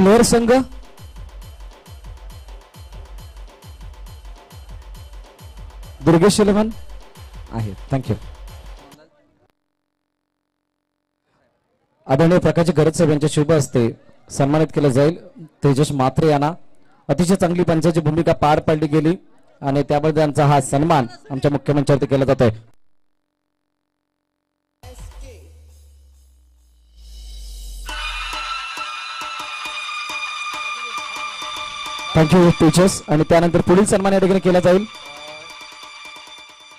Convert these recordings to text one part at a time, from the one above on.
Player संघ दुर्गेश 11 आहे. Thank you. आदरणीय प्रकाश गरज साहेब यांच्या शुभ हस्ते सन्मानित केलं जाईल तेजस म्हात्रे यांना. अतिशय चांगली पंचाची भूमिका पार पाडली गेली आणि त्याबद्दल त्यांचा हा सन्मान आमच्या मुख्यमंत्र्यांवरती केला जातोय. Thank you teachers. आणि त्यानंतर पुढील सन्मान या ठिकाणी केला जाईल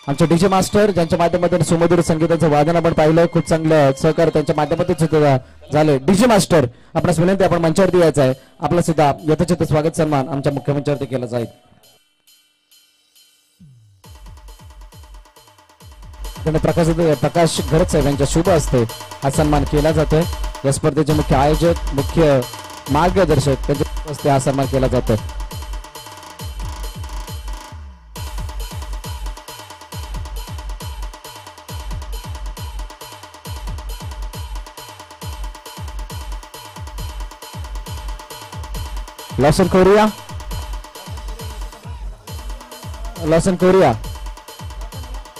आमचे डीजे मास्टर ज्यांच्या माध्यमातून सुमधुर संगीताचं वादन आपण पाहिलं. खूप चांगलं सहकार त्यांच्या माध्यमातून सुद्धा झाले. डीजे मास्टर आपणास विनंती आपण मंचावरती यायचं आहे. आपला सुद्धा यथोचित स्वागत सन्मान आमच्या मुख्यमंत्र्यांवरती केला जाईल. प्रकाश गरज साहेब यांच्या शुभ हस्ते हा सन्मान केला जातोय. या स्पर्धेचे मुख्य आयोजक मुख्य मार्गदर्शक त्यांच्या हस्ते हा सन्मान केला जातोय. लॉसन कोरिया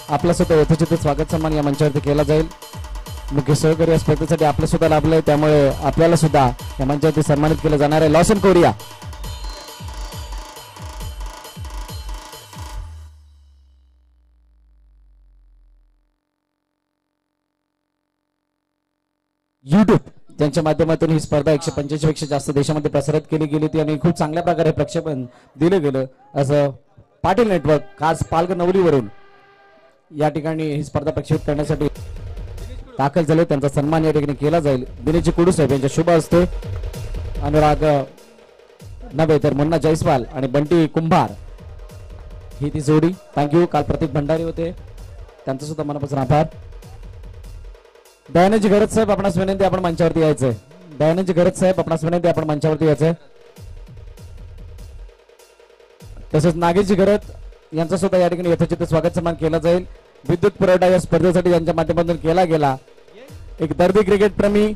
आपला सुद्धा यथोचित स्वागत सन्मान या मंचावरती केला जाईल. मुख्य सहकारी या स्पर्धेसाठी आपलं सुद्धा लाभलंय त्यामुळे आपल्याला सुद्धा या मंचावरती सन्मानित केलं जाणार आहे. लॉसन कोरिया युट्यूब त्यांच्या माध्यमातून ही स्पर्धा 185 पेक्षा जास्त देशामध्ये प्रसारित केली गेली होती आणि खूप चांगल्या प्रकारे प्रक्षेपण दिलं गेलं. असं पाटील नेटवर्क खास पालघर नवरीवरून या ठिकाणी ही स्पर्धा प्रक्षेपित करण्यासाठी दाखल झाले. त्यांचा सन्मान या ठिकाणी केला जाईल. दिनेश कुडू साहेब यांच्या शुभ हस्ते अनुराग नव्हे तर मुन्ना जयस्वाल आणि बंटी कुंभार ही ती जोडी. थँक्यू. काल प्रतीक भंडारी होते त्यांचा सुद्धा मनापासून आभार. दयानंद गरज साहेब आपणास विनंती आपण मंचावरती यायचंय. दयानंद गरज साहेब आपणास विनंती आपण मंचावरती यायचंय. तसेच नागेशजी गरज यांचा सुद्धा या ठिकाणी यथोचित स्वागत सन्मान केला जाईल. विद्युत पुरवठा या स्पर्धेसाठी यांच्या माध्यमातून केला गेला. एक दर्दी क्रिकेट प्रेमी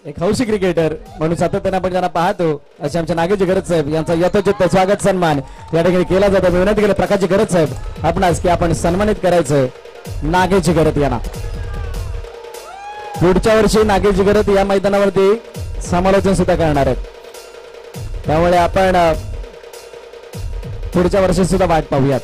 एक हौशी क्रिकेटर म्हणून सातत्याने आपण ज्यांना पाहतो असे आमच्या नागेशजी गरज साहेब यांचा यथोचित स्वागत सन्मान या ठिकाणी केला जातो. विनंती केली प्रकाशजी गरज साहेब आपणास की आपण सन्मानित करायचं नागेशजी गरज यांना. पुढच्या वर्षी नागेशजी गरज या मैदानावरती समालोचन सुद्धा करणार आहेत त्यामुळे आपण पुढच्या वर्षी सुद्धा वाट पाहूयात.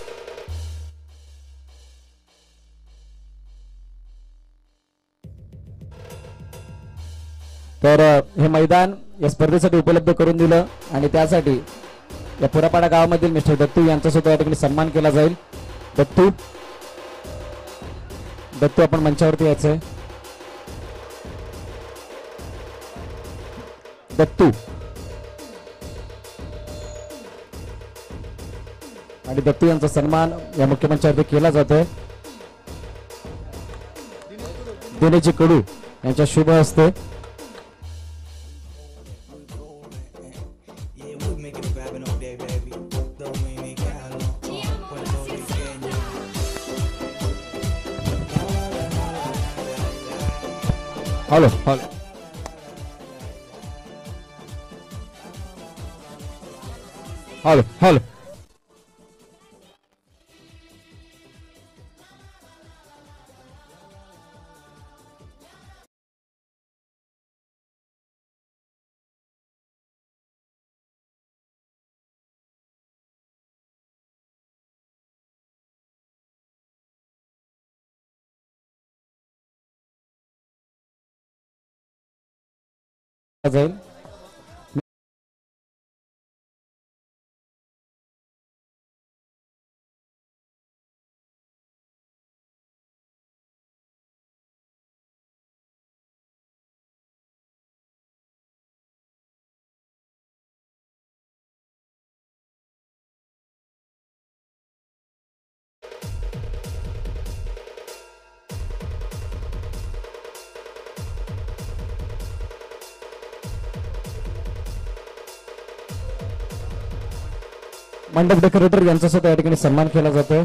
तर हे मैदान या स्पर्धेसाठी उपलब्ध करून दिलं आणि त्यासाठी या पुरापाडा गावामधील मिस्टर दत्तू यांचा सुद्धा या ठिकाणी सन्मान केला जाईल. दत्तू आपण मंचावरती यायचंय. दत्तू आणि दत्तू यांचा सन्मान या मुख्यमंत्र्यांवरती केला जातोय. दिनेश कडू यांच्या शुभ हस्ते हॅलो हॅलो हॅलो हॅलो जाईल. मंडप डेकोरेटर यांचा सुद्धा या ठिकाणी सन्मान केला जातोय.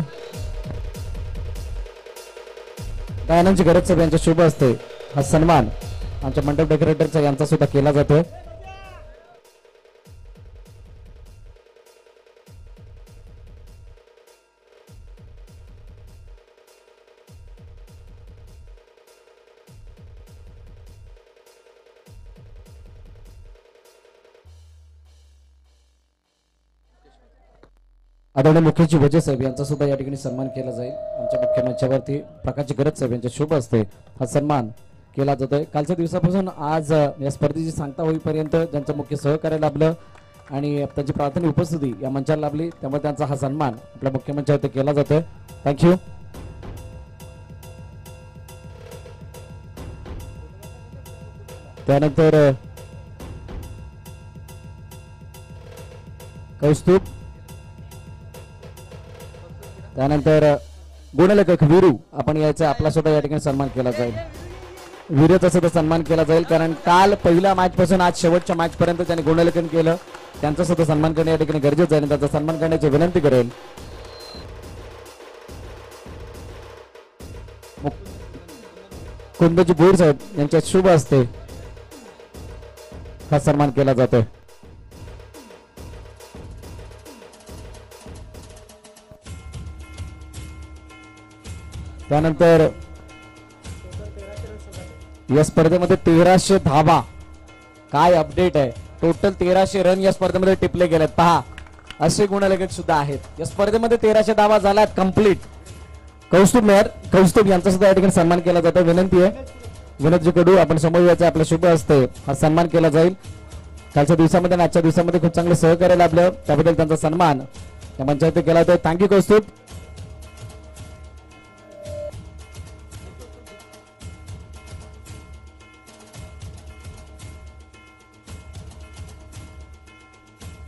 दयानंद गरज साहेब यांच्या शुभ हस्ते हा सन्मान आमच्या मंडप डेकोरेटरचा यांचा सुद्धा केला जातोय. आदरणीय मुख्यमंत्री वजे साहेब यांचा सुद्धा या ठिकाणी सन्मान केला जाईल. आमच्या मुख्य मंचावरती प्रकाश गरज साहेब यांच्या शुभ हस्ते हा सन्मान केला जातोय. कालच्या दिवसापासून आज या स्पर्धेची सांगता होईपर्यंत ज्यांचं मुख्य सहकार्य लाभलं आणि त्यांची प्राथमिक उपस्थिती या मंचाला लाभली, त्यामुळे त्यांचा हा सन्मान आपल्या मुख्य मंचावरती केला जातोय. थँक्यू. त्यानंतर कौस्तुभ, त्यानंतर गुणलेखक वीरू आपण यायचा आपला सुद्धा या ठिकाणी सन्मान केला जाईल. वीरूचा सुद्धा सन्मान केला जाईल कारण काल पहिल्या मॅच पासून आज शेवटच्या मॅच पर्यंत त्यांनी गुणलेखन केलं. त्यांचा सुद्धा सन्मान करणे या ठिकाणी गरजेचं आहे आणि त्याचा सन्मान करण्याची विनंती करेल. कुंदजी बोर साहेब यांच्या शुभ हस्ते हा सन्मान केला जातोय. त्यानंतर या स्पर्धेमध्ये 1300 धावा, काय अपडेट आहे. टोटल 1300 रन या स्पर्धेमध्ये टिपले गेलेत. पहा असे गुणलेखक सुद्धा आहेत. या स्पर्धेमध्ये 1300 धावा झाल्यात कंप्लीट. कौस्तुभ मेहर, कौस्तुभ यांचा सुद्धा या ठिकाणी सन्मान केला जातो. विनंती आहे विनोदजी कडू आपण समोर यायचं आपल्या शुभ हस्ते हा सन्मान केला जाईल. कालच्या दिवसामध्ये आणि आजच्या दिवसामध्ये खूप चांगलं सहकार्य लाभलं, त्याबद्दल त्यांचा सन्मान या मंचावरती केला जातोय. थँक्यू कौस्तुभ.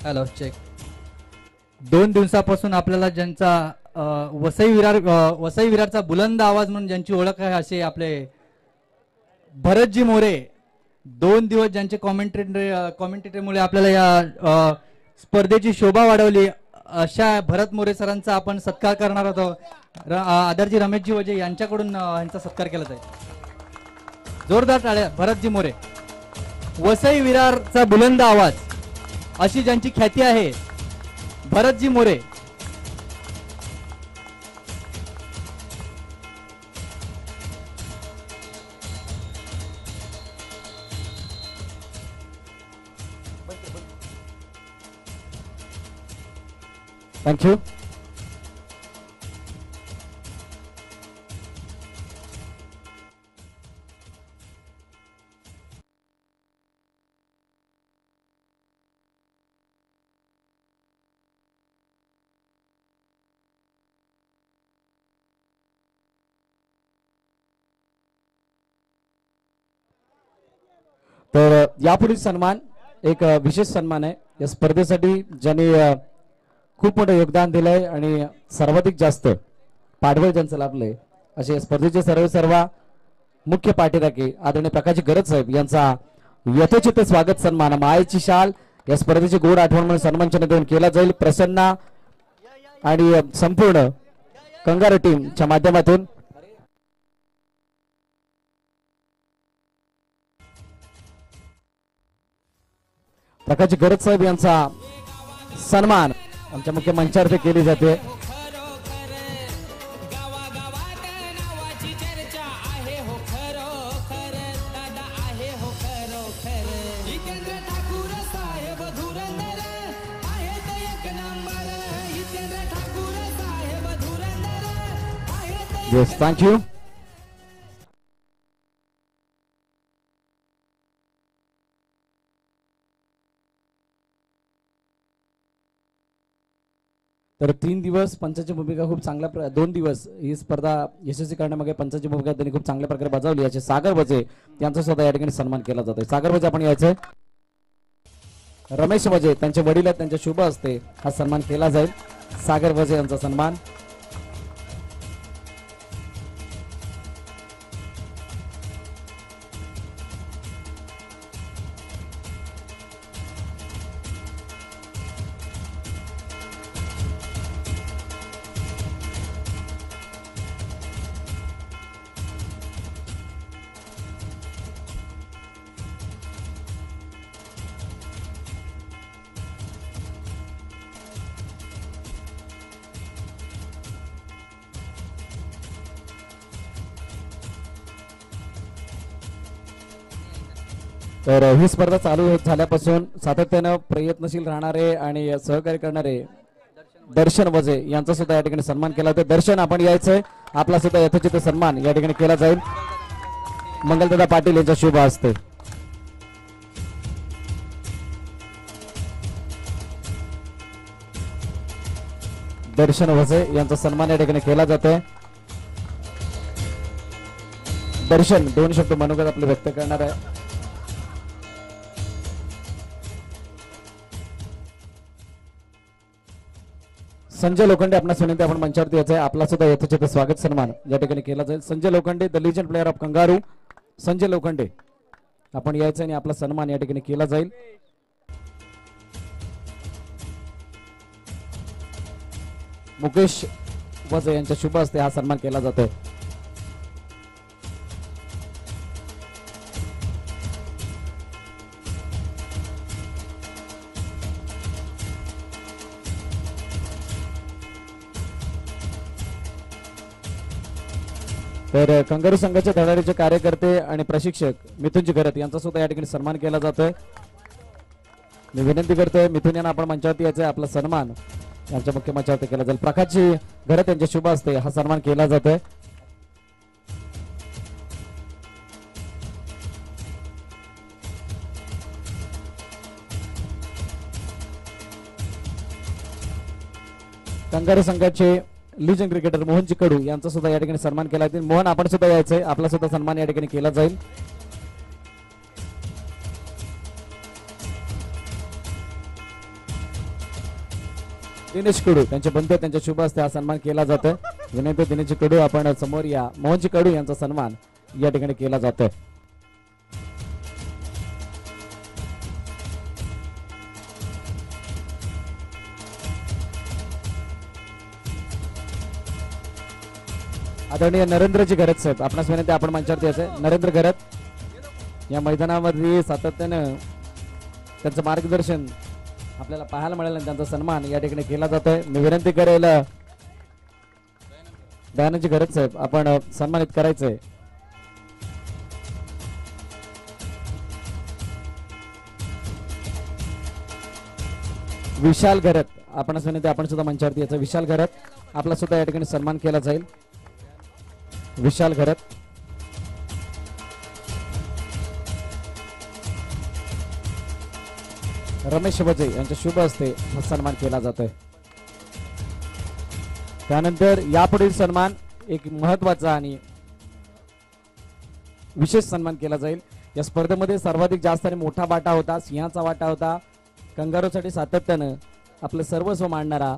Hello check. 2 दिवसापासून आपल्याला ज्यांचा वसई विरारचा बुलंद आवाज म्हणून ज्यांची ओळख आहे असे आपले भरतजी मोरे, 2 दिवस ज्यांचे कॉमेंटेटरमुळे आपल्याला या स्पर्धेची शोभा वाढवली अशा भरत मोरे सरांचा आपण सत्कार करणार आहोत. आदरजी रमेशजी वजे यांच्याकडून यांचा सत्कार केला जाईल. जोरदार टाळ्या. भरतजी मोरे, वसई विरारचा बुलंद आवाज अशी ज्यांची ख्याती आहे, भरतजी मोरे. थँक्यू. तर यापुढील सन्मान एक विशेष सन्मान आहे. या स्पर्धेसाठी ज्यांनी खूप मोठं योगदान दिलंय आणि सर्वाधिक जास्त पाठबळ ज्यांचं लाभलंय असे स्पर्धेचे सर्व मुख्य पाठीराखे आदरणीय प्रकाश गरज साहेब यांचा यथोचित स्वागत सन्मान मायेची शाल या स्पर्धेची गोड आठवण म्हणून सन्मानचिन्ह देऊन केला जाईल. प्रसन्ना आणि संपूर्ण कंगारू टीमच्या माध्यमातून प्रकाश गरज साहेब यांचा सन्मान आमच्या मुख्य मंचावरती केली जाते. Yes, thank you. तर 3 दिवस पंचाची भूमिका खूप चांगल्या 2 दिवस ही स्पर्धा यशस्वी करण्यामागे पंचाची भूमिका त्यांनी खूप चांगल्या प्रकारे बजावली. याचे सागर वजे यांचा सुद्धा या ठिकाणी सन्मान केला जातोय. सागर वजे आपण यायचंय. रमेश वजे त्यांचे वडील आहेत, त्यांच्या शुभ हस्ते हा सन्मान केला जाईल. सागर वजे यांचा सन्मान. तर ही स्पर्धा चालू झाल्यापासून सातत्यानं प्रयत्नशील राहणारे आणि सहकार्य करणारे दर्शन वजे यांचा सुद्धा या ठिकाणी सन्मान केला होता. दर्शन आपण यायचंय, आपला सुद्धा यथोचित सन्मान या ठिकाणी केला जाईल मंगलदादा पाटील यांच्या शुभ हस्ते. दर्शन वजे यांचा सन्मान या ठिकाणी केला जातोय. दर्शन दोन शब्द मनोगत आपले व्यक्त करणार आहे. संजय लोखंडे आपणास विनंती, आपण मंचावरती यायचं आहे, आपला सुद्धा यथोचित स्वागत सन्मान या ठिकाणी केला जाईल. Sanjay Lokhande the legend player of kangaroo, Sanjay Lokhande आपण यायचं आणि आपला सन्मान या ठिकाणी केला जाईल. मुकेश वजे यांच्या शुभ हस्ते हा सन्मान केला जातोय. तर कंगारू संघाचे धडाडीचे कार्यकर्ते आणि प्रशिक्षक मिथुनजी घरत यांचा सुद्धा या ठिकाणी सन्मान केला जातोय. मी विनंती करतोय मिथुन यांना आपण मंचावरती यायचंय, आपला सन्मान यांच्या मुख्य मंचावरती केला जाईल. प्रकाशजी घरत यांच्या शुभ हस्ते हा सन्मान केला जातोय. कंगारू संघाचे लिजन क्रिकेटर मोहनजी कडू यांचा सुद्धा या ठिकाणी सन्मान केला जाईल. मोहन आपण सुद्धा यायचंय, आपला सुद्धा सन्मान या ठिकाणी केला जाईल. दिनेश कडू त्यांचे बंधू त्यांच्या शुभ हस्ते हा सन्मान केला जातोय. विनंती दिनेश कडू आपण समोर या. मोहनजी कडू यांचा सन्मान या ठिकाणी केला जातोय. आदरणीय नरेंद्रजी घरत साहेब आपणास विनंती, आपण मंचावरती यायचंय. नरेंद्र घरत या मैदानामध्ये सातत्यानं त्यांचं मार्गदर्शन आपल्याला पाहायला मिळेल आणि त्यांचा सन्मान या ठिकाणी केला जातोय. मी विनंती करेल दयानंदजी घरत साहेब आपण सन्मानित करायचंय. विशाल घरत आपणास विनंती, आपण सुद्धा मंचावरती यायचं. विशाल घरत आपला सुद्धा या ठिकाणी सन्मान केला जाईल. विशाल घरत रमेश वजे यांच्या शुभ हस्ते हा सन्मान केला जातोय. त्यानंतर यापुढील सन्मान एक महत्वाचा आणि विशेष सन्मान केला जाईल. या स्पर्धेमध्ये सर्वाधिक जास्त आणि मोठा वाटा होता, सिंहाचा वाटा होता. कंगारूसाठी सातत्यानं आपलं सर्वस्व मांडणारा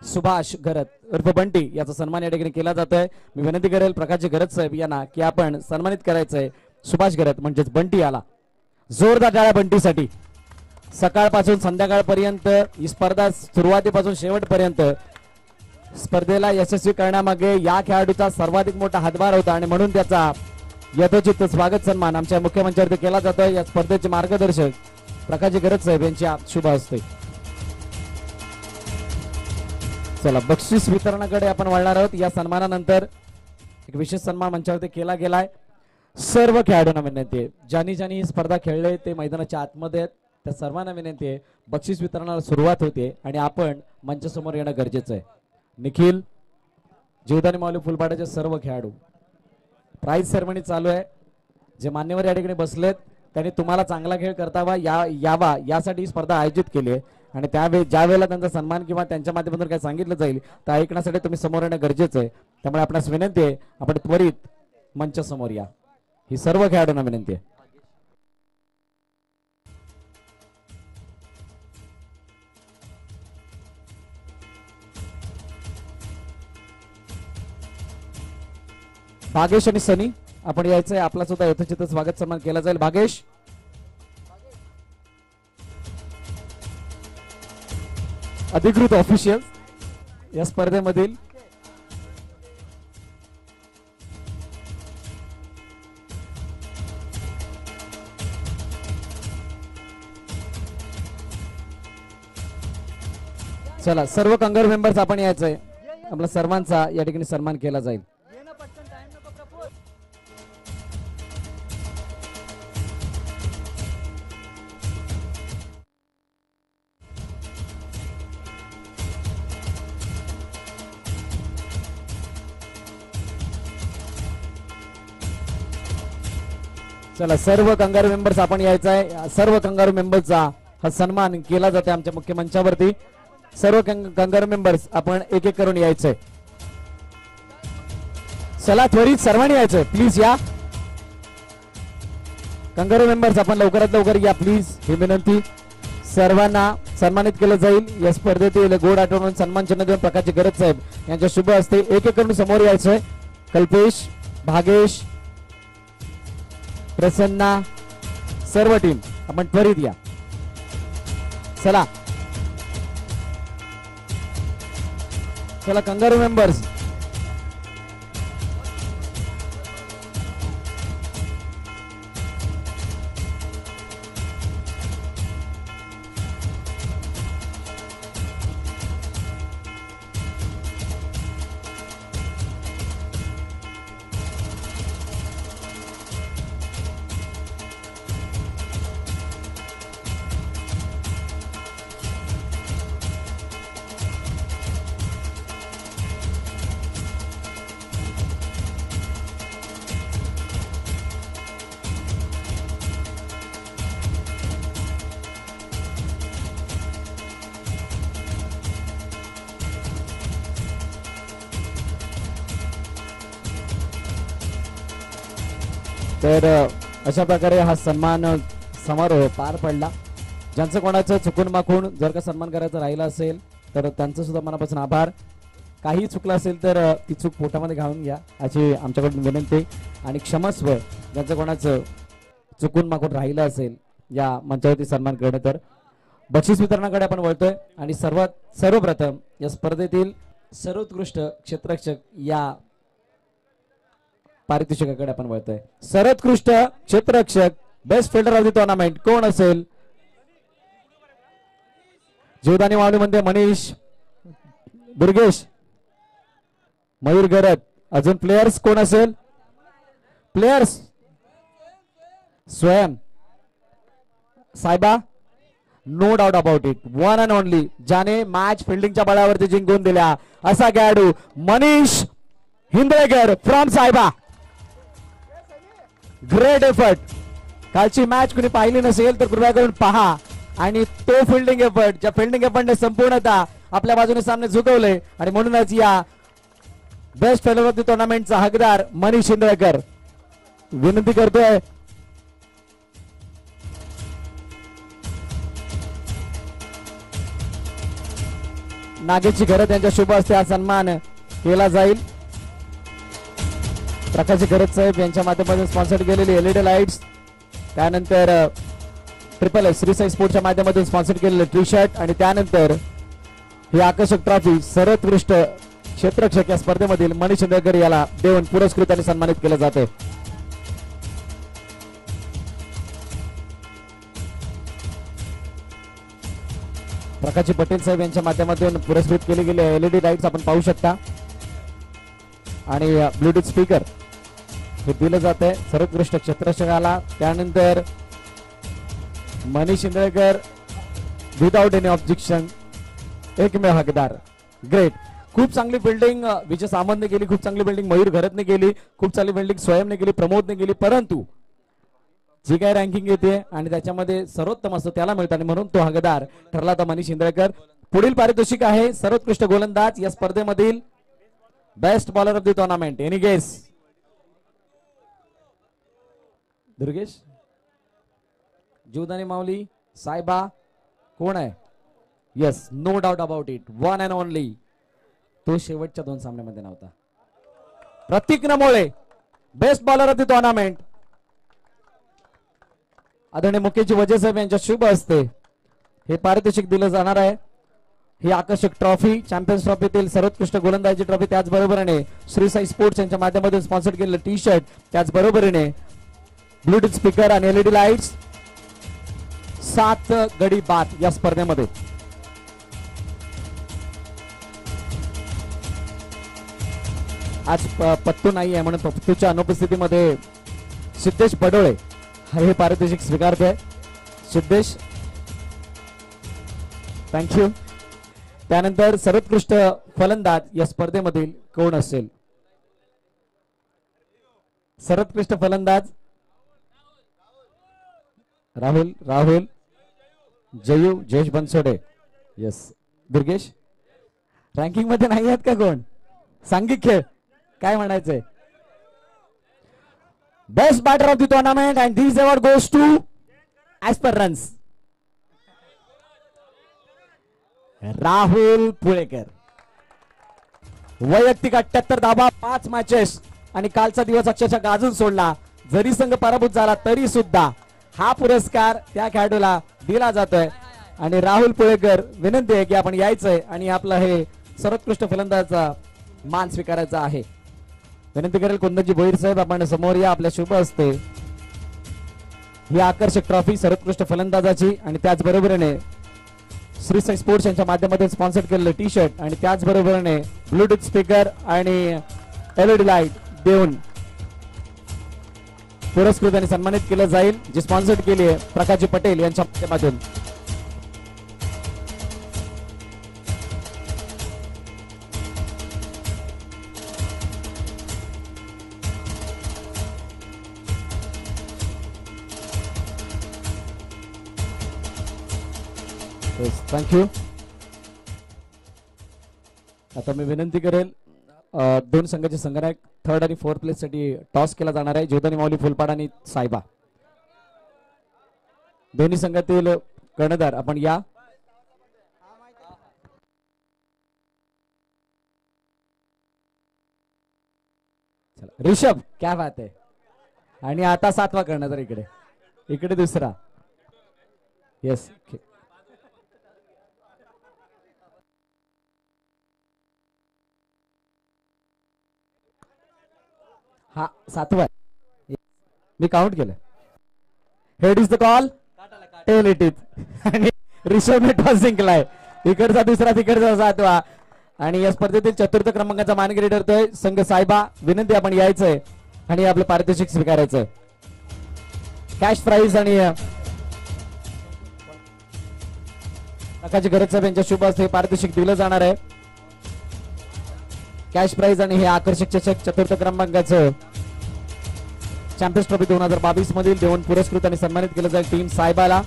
सुभाष घरत उर्फ बंटी याचा सन्मान या ठिकाणी केला जातोय. मी विनंती करेल प्रकाशजी घरत साहेब यांना की आपण सन्मानित करायचंय सुभाष घरत म्हणजेच बंटी याला. जोरदार टाळ्या बंटीसाठी. सकाळपासून संध्याकाळपर्यंत ही स्पर्धा सुरुवातीपासून शेवटपर्यंत स्पर्धेला यशस्वी करण्यामागे या खेळाडूचा सर्वाधिक मोठा हातभार होता आणि म्हणून त्याचा यथोचित स्वागत सन्मान आमच्या मुख्यमंत्र्यांवरती केला जातोय. या स्पर्धेचे मार्गदर्शक प्रकाशजी घरत साहेब यांच्या शुभ हस्ते. चला बक्षीस वितरणाकडे आपण वळणार आहोत. या सन्मानानंतर एक विशेष सन्मान मंचावरती केला गेलाय. सर्व खेळाडूंना विनंती आहे, ज्यांनी ज्यांनी ही स्पर्धा खेळले ते मैदानाच्या आतमध्ये आहेत, त्या सर्वांना विनंती आहे बक्षीस वितरणाला सुरुवात होते आणि आपण मंचासमोर येणं गरजेचं आहे. निखिल, जीवदानी माऊली फुलपाड्याचे सर्व खेळाडू, प्राइज सेरेमनी चालू आहे. जे मान्यवर या ठिकाणी बसलेत त्यांनी तुम्हाला चांगला खेळ करता यावा यासाठी ही स्पर्धा आयोजित केली आहे आणि ज्या वेळेला त्यांचा सन्मान किंवा त्यांच्या माध्यमातून काय सांगितलं जाईल तर ऐकण्यासाठी तुम्ही समोर येणं गरजेचं आहे. त्यामुळे आपणास विनंती आहे आपण त्वरित मंचासमोर या. ही सर्व खेळाडूंना विनंती आहे. भागेश आणि सनी आपण यायचंय, आपला सुद्धा यथोचित स्वागत सन्मान केला जाईल. भागेश, अधिकृत ऑफिशियल या स्पर्धेमधील चला सर्व कंगारू मेंबर्स आपण यायचंय, आपला सर्वांचा या ठिकाणी सन्मान केला जाईल. चला सर्व कंगारू मेंबर्स आपण यायचं आहे. सर्व कंगारू मेंबर्सचा हा सन्मान केला जाते आमच्या मुख्य मंचावरती. सर्व कंगारू मेंबर्स आपण एक एक करून यायचंय. चला त्वरित सर्वांनी यायचंय, प्लीज या. कंगारू मेंबर्स आपण लवकरात लवकर या प्लीज, ही विनंती. सर्वांना सन्मानित केलं जाईल या स्पर्धेतील गोड आठवण सन्मान चिन्ह देऊन प्रकाशजी गरज साहेब यांच्या शुभ हस्ते एक एक करून समोर यायचंय. कल्पेश, भागेश, प्रसन्ना, सर्व टीम आपण त्वरित या. चला चला कंगारू मेंबर्स. तर अशा प्रकारे हा सन्मान समारोह पार पडला. ज्यांचं कोणाचं चुकून माखून जर का सन्मान करायचं राहिला असेल तर त्यांचं सुद्धा मनापासून आभार. काही चुकलं असेल तर ती चूक पोटामध्ये घालून घ्या अशी आमच्याकडून विनंती. आणि क्षमस्व ज्यांचं कोणाचं चुकून माखून राहिलं असेल या मंचावरती सन्मान करणं. तर बक्षीस वितरणाकडे आपण वळतोय आणि सर्वप्रथम या स्पर्धेतील सर्वोत्कृष्ट क्षेत्ररक्षक या पारितोषिकाकडे आपण वळतोय. सर्वोत्कृष्ट क्षेत्ररक्षक best fielder of the tournament कोण असेल? जीवदानी मावळीमध्ये मनीष, दुर्गेश, मयूर गरत. अजून प्लेयर्स कोण असेल? प्लेयर्स स्वयं साहेबा, no doubt about it. One and only ज्याने मॅच फिल्डिंगच्या बळावरती जिंकून दिल्या असा खेळाडू मनीष हिंदळेकर फ्रॉम साहेबा. Great effort. कालची मॅच कुणी पाहिली नसेल तर कृपया करून पहा. आणि तो फिल्डिंग एफर्ट, ज्या फिल्डिंग एफर्टने संपूर्णतः आपल्या बाजूने सामने झुकवले आणि म्हणूनच या बेस्ट फिल्डर ऑफ द टुर्नामेंटचा हकदार मनीष हिंदळेकर. विनंती करतोय नागेशची घरत यांच्या शुभ हस्ते हा सन्मान केला जाईल. प्रकाशजी गरज साहेब यांच्या माध्यमातून स्पॉन्सर केलेली एलईडी लाईट्स, त्यानंतर ट्रिपल एस श्री साई स्पोर्टच्या माध्यमातून स्पॉन्सर केलेले टी शर्ट आणि त्यानंतर ही आकर्षक ट्रॉफी सर्वोत्कृष्ट क्षेत्ररक्षक या स्पर्धेमधील मनीष हिंदळेकर याला देऊन पुरस्कृत आणि सन्मानित केलं जाते. प्रकाशजी पटेल साहेब यांच्या माध्यमातून पुरस्कृत केले गेले एलईडी लाईट्स आपण पाहू शकता आणि ब्लूटूथ स्पीकर हे दिलं जात आहे सर्वोत्कृष्ट क्षेत्ररक्षकाला. त्यानंतर Manish Hindalekar without any objection एकमेव हकदार. ग्रेट. खूप चांगली बिल्डिंग विजय सामंतने केली, खूप चांगली बिल्डिंग मयूर घरतने केली, खूप चांगली बिल्डिंग स्वयंने केली, प्रमोदने केली. परंतु जी काय रँकिंग येते आणि त्याच्यामध्ये सर्वोत्तम असतो त्याला मिळतं आणि म्हणून तो हकदार ठरला होता मनीष हिंदळेकर. पुढील पारितोषिक आहे सर्वोत्कृष्ट गोलंदाज या स्पर्धेमधील best bowler of the tournament. Any guess? Durgesh, Jivdani Mauli, साहेबा कोण आहे? Yes, no doubt about it. One and only. तो शेवटच्या दोन सामन्यामध्ये नव्हता. Pratik Namole best bowler of the tournament. आदरणीय मुकेशजी वजे साहेब यांच्या शुभ हस्ते हे पारितोषिक दिलं जाणार आहे. ही आकर्षक ट्रॉफी चॅम्पियन्स ट्रॉफीतील सर्वोत्कृष्ट गोलंदाजी ट्रॉफी, त्याचबरोबरीने श्री साई स्पोर्ट्स यांच्या माध्यमातून स्पॉन्सर केलेलं टी शर्ट, त्याचबरोबरीने ब्लूटूथ स्पीकर आणि एलईडी लाईट्स. 7 गडी बाद या स्पर्धेमध्ये. आज पत्तू नाही आहे म्हणून पत्तूच्या अनुपस्थितीमध्ये सिद्धेश बडोळे हे पारितोषिक स्वीकारतोय. सिद्धेश थँक्यू. त्यानंतर सर्वोत्कृष्ट फलंदाज या स्पर्धेमधील कोण असेल? सर्वोत्कृष्ट फलंदाज राहुल राहुल जयू जयेश बनसोडे. येस दुर्गेश रँकिंग मध्ये नाही आहेत का कोण? सांघिक खेळ काय म्हणायचंय? Best batter of the tournament and this award goes to as per runs Rahul Pulekar. वैयक्तिक 78 धावा 5 मॅचेस आणि कालचा दिवस अक्षरशः गाजून सोडला. जरी संघ पराभूत झाला तरी सुद्धा हा पुरस्कार त्या खेळाडूला दिला जातोय. आणि राहुल पुळेकर विनंती आहे की आपण यायचंय आणि आपलं हे सर्वोत्कृष्ट फलंदाजाचा मान स्वीकारायचा आहे. विनंती करेल कुंदनजी भोईर साहेब आपण समोर या. आपल्या शुभ असते ही आकर्षक ट्रॉफी सर्वोत्कृष्ट फलंदाजाची आणि त्याचबरोबरीने श्री साई स्पोर्ट्स यांच्या माध्यमातून स्पॉन्सर केलेलं टी शर्ट आणि त्याचबरोबरीने ब्लूटूथ स्पीकर आणि एलईडी लाईट देऊन पुरस्कृत आणि सन्मानित केलं जाईल. जी स्पॉन्सर केली आहे प्रकाशजी पटेल यांच्या माध्यमातून. थँक्यू. आता मी विनंती करेल दोन संघाचे संघनायक 3rd आणि 4th प्लेस साठी टॉस केला जाणार आहे. ज्योतानी माऊली फुलपाडा आणि सायबा दोन्ही संघातील कर्णधार आपण या. ऋषभ क्या बात आहे. आणि आता 7वा कर्णधार इकडे इकडे दुसरा. येस हा 7वा मी काउंट केलं. Head is the call tail it is आणि ऋषभने टॉस जिंकलाय. इकडचा दुसरा तिकडचा 7वा आणि या स्पर्धेतील 4th क्रमांकाचा मानकरी ठरतोय संघ सायबा. विनंती आपण यायचंय आणि आपलं पारितोषिक स्वीकारायचं. कॅश प्राइज आणि प्रकाश गरज साहेब यांच्या शुभ हस्ते पारितोषिक दिलं जाणार आहे. कॅश प्राइज आणि हे आकर्षक चषक 4th क्रमांकाचं चॅम्पियन्स ट्रॉफी 2022 मधील देऊन पुरस्कृत आणि सन्मानित केलं जाईल टीम सायबाला.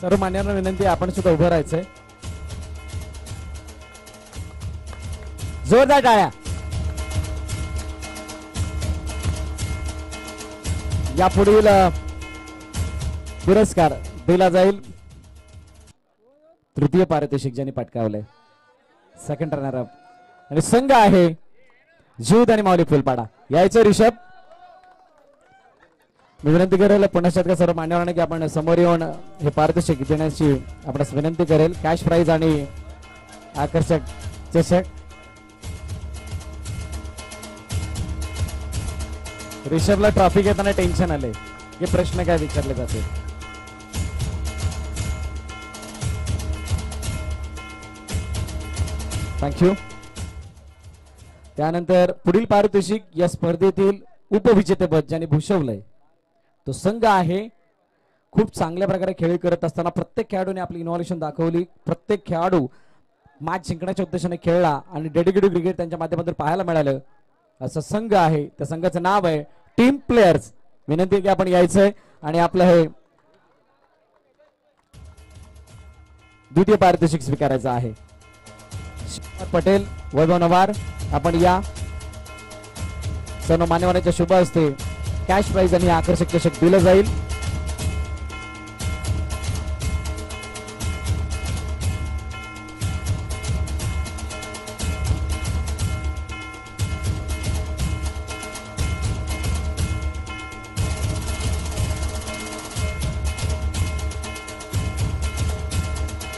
सर्व मान्यांना विनंती आपण सुद्धा उभं राहायचंय. जोरदार टाळ्या. यापुढील पुरस्कार दिला जाईल 3य पारितोषिक ज्यांनी पटकावलंय 2nd रनर अप आणि संघ आहे ज्योत आणि माऊली फुलपाडा. यायचं ऋषभ. मी विनंती करेल पुन्हा का सर्व मान्यवरांना की आपण समोर येऊन हे पारितोषिक देण्याची आपणास विनंती करेल. कॅश प्राइज आणि आकर्षक चषक. ऋषभला ट्रॉफी घेताना टेन्शन आले हे प्रश्न काय विचारले जाते. थँक्यू. त्यानंतर पुढील पारितोषिक या स्पर्धेतील उपविजेतेपद ज्यांनी भूषवलंय तो संघ आहे. खूप चांगल्या प्रकारे खेळ करत असताना प्रत्येक खेळाडूने आपली इनोव्हेशन दाखवली. प्रत्येक खेळाडू मॅच जिंकण्याच्या उद्देशाने खेळला आणि डेडिकेटेड क्रिकेट त्यांच्या माध्यमातून पाहायला मिळालं. असं संघ आहे. त्या संघाचं नाव आहे टीम प्लेयर्स. विनंती की आपण यायचंय आणि आपलं हे 2य पारितोषिक स्वीकारायचं आहे. पटेल वैभव नवार आपण या. सर्व मान्यवरांच्या शुभ हस्ते कॅश प्राइज आणि आकर्षक चषक दिलं जाईल.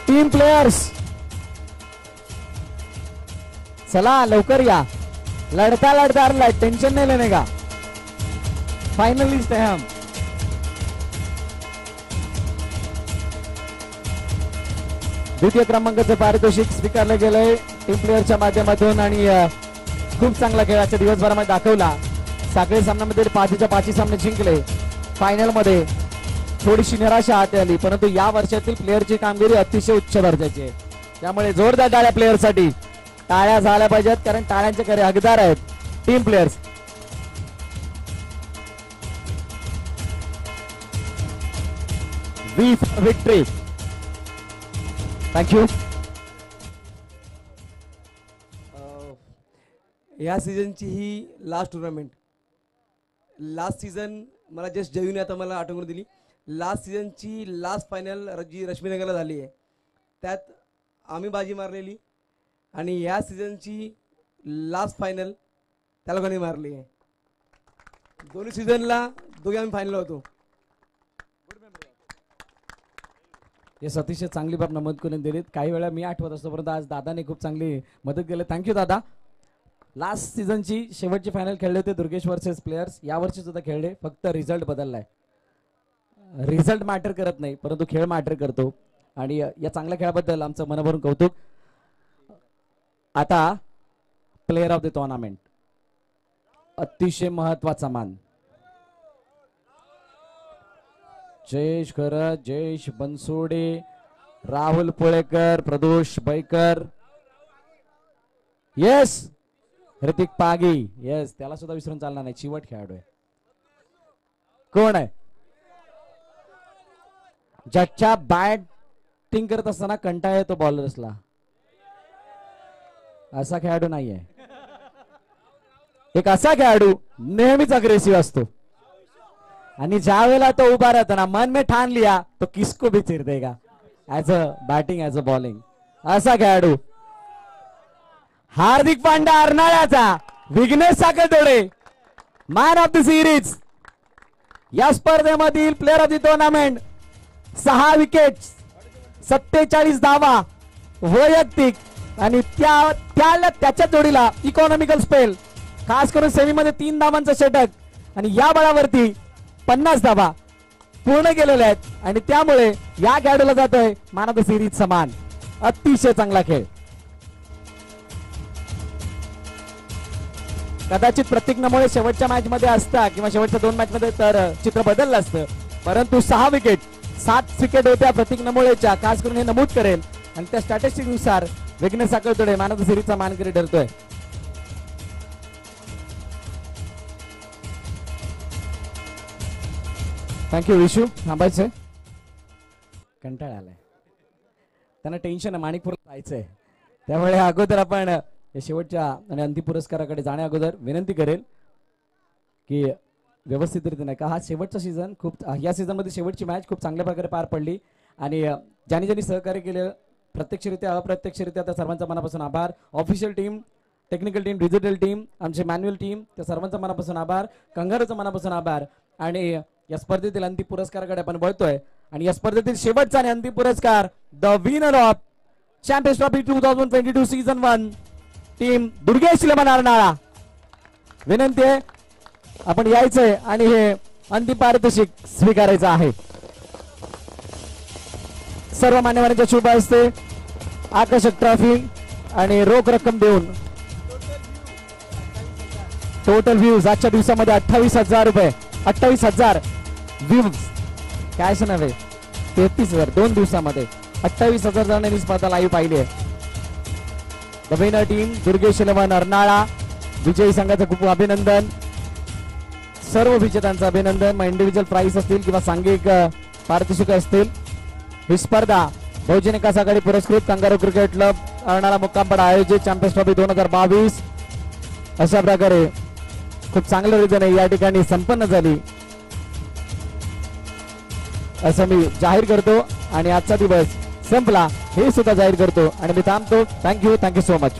टीम प्लेयर्स चला लवकर या. लढता लढता टेंशन नहीं लेने का. फाइनलिस्ट है हम. द्वितीय क्रमांकाचं पारितोषिक स्वीकारलं गेलंय टीम प्लेयरच्या माध्यमातून आणि खूप चांगला खेळ आजच्या दिवसभरामध्ये दाखवला. साखळी सामन्यामध्ये 5च्या 5 सामने जिंकले. फायनल मध्ये थोडीशी निराशा हाती आली परंतु या वर्षातील प्लेयरची कामगिरी अतिशय उच्च दर्जाची आहे. त्यामुळे जोरदार टाळ्या प्लेयरसाठी. टाळ्या झाल्या पाहिजेत कारण टाळ्यांचे खरे हकदार आहेत team players. V for victory. Thank you. या सीझनची ही लास्ट टुर्नामेंट. लास्ट सीझन मला जस्ट जयूने आता मला आठवण दिली. लास्ट सीझनची लास्ट फायनल जी रश्मीनगरला झाली आहे त्यात आम्ही बाजी मारलेली आणि या सीझनची लास्ट फायनल त्या लोकांनी मारली आहे. दोन्ही सीझनला दोघे आम्ही फायनल होतो. हे अतिशय चांगली बाब नमूद करून दिलीत. काही वेळा मी आठवत असतो परंतु आज दादाने खूप चांगली मदत केली. थँक्यू दादा. लास्ट सीझनची शेवटची फायनल खेळले होते दुर्गेश वर्सेस प्लेयर्स. यावर्षी सुद्धा खेळले, फक्त रिझल्ट बदललाय. रिझल्ट मॅटर करत नाही परंतु खेळ मॅटर करतो आणि या चांगल्या खेळाबद्दल आमचं मनभरून कौतुक. आता प्लेयर ऑफ द टुर्नामेंट, अतिशय महत्वाचा मान. जयेश खरं, जयेश बनसोडे, राहुल पुळेकर, प्रदोष Baker, yes Hrithik Pagi, yes त्याला सुद्धा विसरून चालणार नाही. चिवट खेळाडू आहे. कोण आहे? ज्याच्या बॅटिंग करत असताना कंटाळा येतो बॉलर्सला, असा खेळाडू नाहीये. एक असा खेळाडू नेहमीच अग्रेसिव्ह असतो आणि ज्या वेळेला तो उभा राहतो ना, मन में ठान लिया तो किसको भी चिर देगा. As a batting as a bowling असा खेळाडू. हार्दिक पांड्या अर्नाळ्याचा, Vighnesh Sakhartode, man of the series. या स्पर्धेमधील player of the tournament, 6 wicket, 47 धावा वैयक्तिक आणि त्याच्या जोडीला इकॉनॉमिकल स्पेल, खास करून सेमीमध्ये 3 धावांचं षटक आणि या बळावरती 50 धावा पूर्ण केलेल्या आहेत आणि त्यामुळे या खेळाडूला जातोय मॅन ऑफ द सिरीज समान. अतिशय चांगला खेळ. कदाचित प्रत्येक नमुळे शेवटच्या मॅच मध्ये असता किंवा शेवटच्या 2 मॅच मध्ये तर चित्र बदललं असतं, परंतु 6 विकेट, 7 विकेट होत्या प्रत्येक नमुळेच्या. खास करून हे नमूद करेल आणि त्या स्टॅटिस्टिक्स नुसार Vighnesh Sakhartode man of the सिरीजचा मानकरी ठरतोय. थँक्यू विशू. थांबायचंय, कंटाळा आलाय त्यांना, टेन्शन आहे, माणिकपूरला जायचंय. त्यामुळे अगोदर आपण शेवटच्या आणि अंतिम पुरस्काराकडे जाण्या अगोदर विनंती करेल की व्यवस्थितरित्या नाही का हा शेवटचा सीझन खूप, या सीझन मध्ये शेवटची मॅच खूप चांगल्या प्रकारे पार पडली आणि ज्यांनी ज्यांनी सहकार्य केलं प्रत्यक्षरित्या अप्रत्यक्षरित्या त्या सर्वांचा मनापासून आभार. Official team, technical team, digital team, आमचे मॅन्युअल टीम, त्या सर्वांचा मनापासून आभार. कंगारूचा मनापासून आभार. आणि या स्पर्धेतील अंतिम पुरस्काराकडे आपण वळतोय आणि या स्पर्धेतील शेवटचा आणि अंतिम पुरस्कार, the winner of champions trophy 2022 season 1 team Durgesh eleven Arnala. विनंती आहे आपण यायचंय आणि हे अंतिम पारितोषिक स्वीकारायचं आहे. सर्व मान्यवरांच्या शुभ हस्ते आकर्षक ट्रॉफी आणि रोख रक्कम देऊन टोटल व्ह्यूज आजच्या दिवसामध्ये 28,000 रुपये, 28,000 व्ह्यूज, कॅश नव्हे, 33,000 2 दिवसामध्ये 28,000 जणांनी स्पर्धा लाईव्ह पाहिली आहे. The winner team Durgesh eleven Arnala. विजयी संघाचं खूप अभिनंदन, सर्व विजेत्यांचं अभिनंदन. मग इंडिव्हिज्युअल प्राइस असतील किंवा सांघिक पारितोषिक असतील. ही स्पर्धा बहुजन विकास आघाडी पुरस्कृत कंगारू क्रिकेट क्लब अर्नाळा मुक्कामपाडा आयोजित चॅम्पियन्स ट्रॉफी 2022 अशा प्रकारे खूप चांगल्या रीतीने या ठिकाणी संपन्न झाली असं मी जाहीर करतो आणि आजचा दिवस संपला हे सुद्धा जाहीर करतो आणि मी थांबतो. Thank you so much.